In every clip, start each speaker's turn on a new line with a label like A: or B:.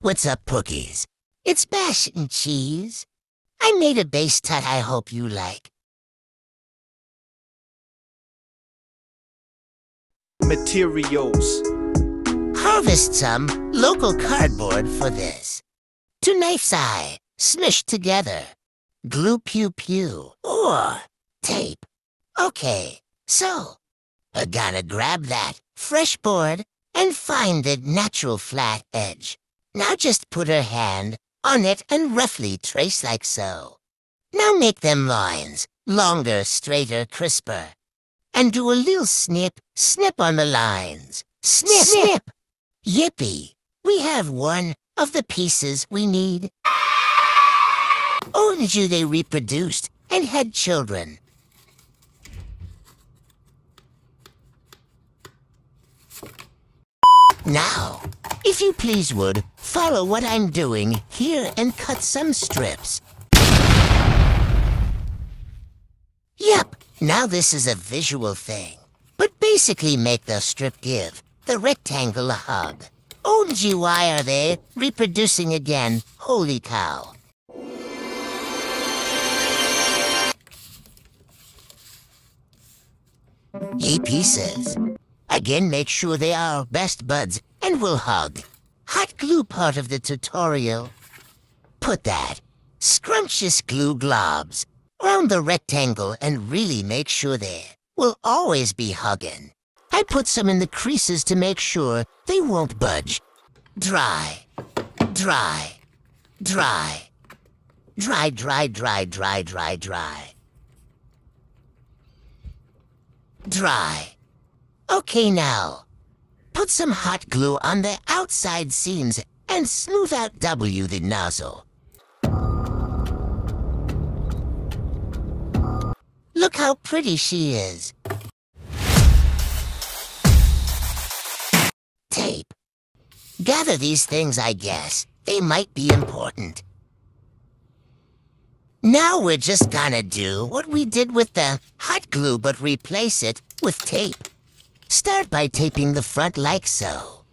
A: What's up, Pookies? It's Bash&Cheese. I made a base tut I hope you like.
B: Materials.
A: Harvest some local cardboard for this. To knife's eye, smushed together. Glue pew pew, or tape. Okay, so I gotta grab that fresh board and find the natural flat edge. Now just put her hand on it and roughly trace like so. Now make them lines, longer, straighter, crisper. And do a little snip on the lines. Snip! Yippee! We have one of the pieces we need. Orange they reproduced and had children. Now, if you please would, follow what I'm doing here and cut some strips. Yep, now this is a visual thing. But basically make the strip give the rectangle a hug. OMG, why are they reproducing again? Holy cow. Ye pieces. Again, make sure they are best buds and will hug. Hot glue part of the tutorial. Put that scrumptious glue globs around the rectangle and really make sure they will always be hugging. I put some in the creases to make sure they won't budge. Dry. Dry. Dry. Dry, dry, dry, dry, dry, dry. Dry. Okay, now, put some hot glue on the outside seams and smooth out W the nozzle. Look how pretty she is. Tape. Gather these things, I guess. They might be important. Now we're just gonna do what we did with the hot glue, but replace it with tape. Start by taping the front like so.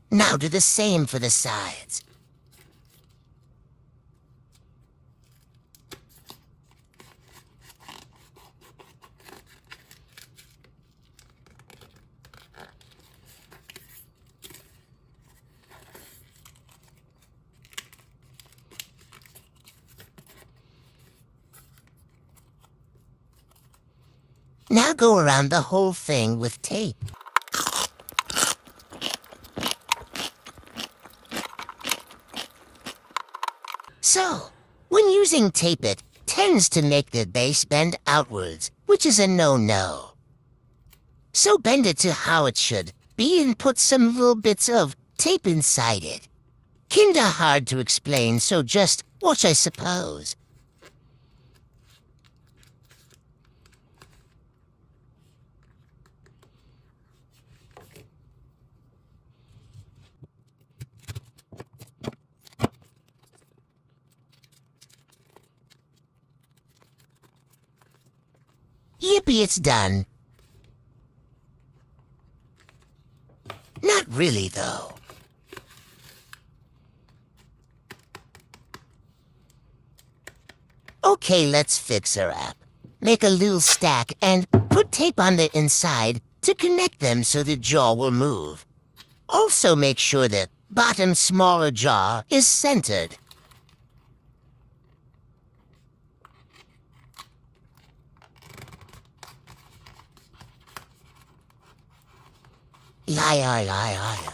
A: Now do the same for the sides. Now go around the whole thing with tape. So, when using tape, it tends to make the base bend outwards, which is a no-no. So bend it to how it should be and put some little bits of tape inside it. Kinda hard to explain, so just watch, I suppose. Yippee, it's done. Not really, though. Okay, let's fix her up. Make a little stack and put tape on the inside to connect them so the jaw will move. Also make sure the bottom smaller jaw is centered. Liar.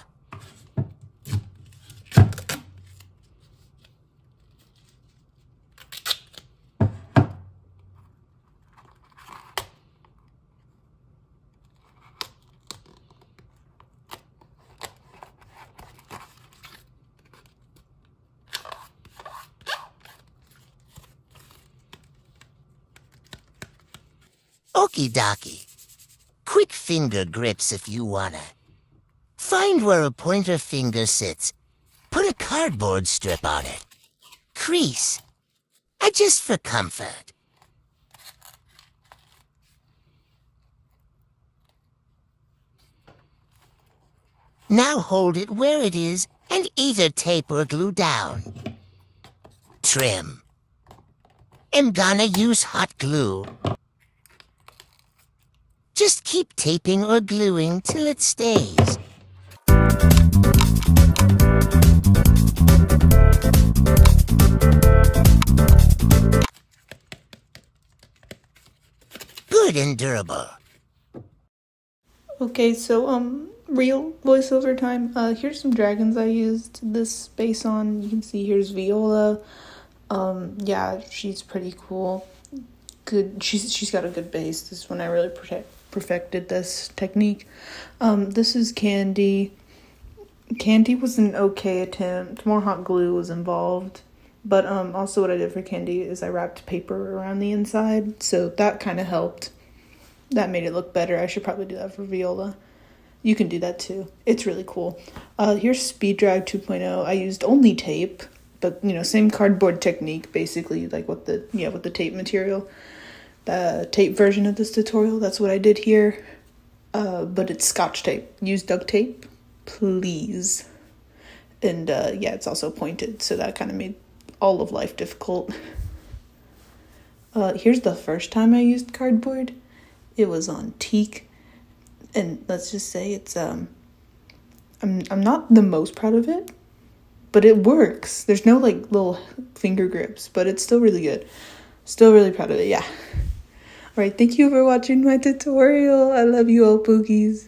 A: Okie dokie. Quick finger grips if you wanna. Find where a pointer finger sits. Put a cardboard strip on it. Crease. Just for comfort. Now hold it where it is and either tape or glue down. Trim. Am gonna use hot glue. Just keep taping or gluing till it stays. Good and durable.
C: Okay, so real voiceover time. Here's some dragons I used this base on. You can see here's Viola. Yeah, she's pretty cool. Good. She's got a good base. This is when I really perfected this technique. This is Candy. Candy was an okay attempt. More hot glue was involved. But also what I did for Candy is I wrapped paper around the inside, so that kind of helped. That made it look better. I should probably do that for Viola. You can do that too. It's really cool. Here's Speed Drag 2.0. I used only tape, but same cardboard technique basically, like with the tape material. The tape version of this tutorial, that's what I did here. But it's Scotch tape. Use duct tape, please. And yeah, it's also pointed, so that kind of made all of life difficult. Here's the first time I used cardboard. It was on teak, and let's just say it's I'm not the most proud of it, but it works. There's no like little finger grips, but it's still really good. Still really proud of it. Yeah. All right, thank you for watching my tutorial. I love you all, Pookies.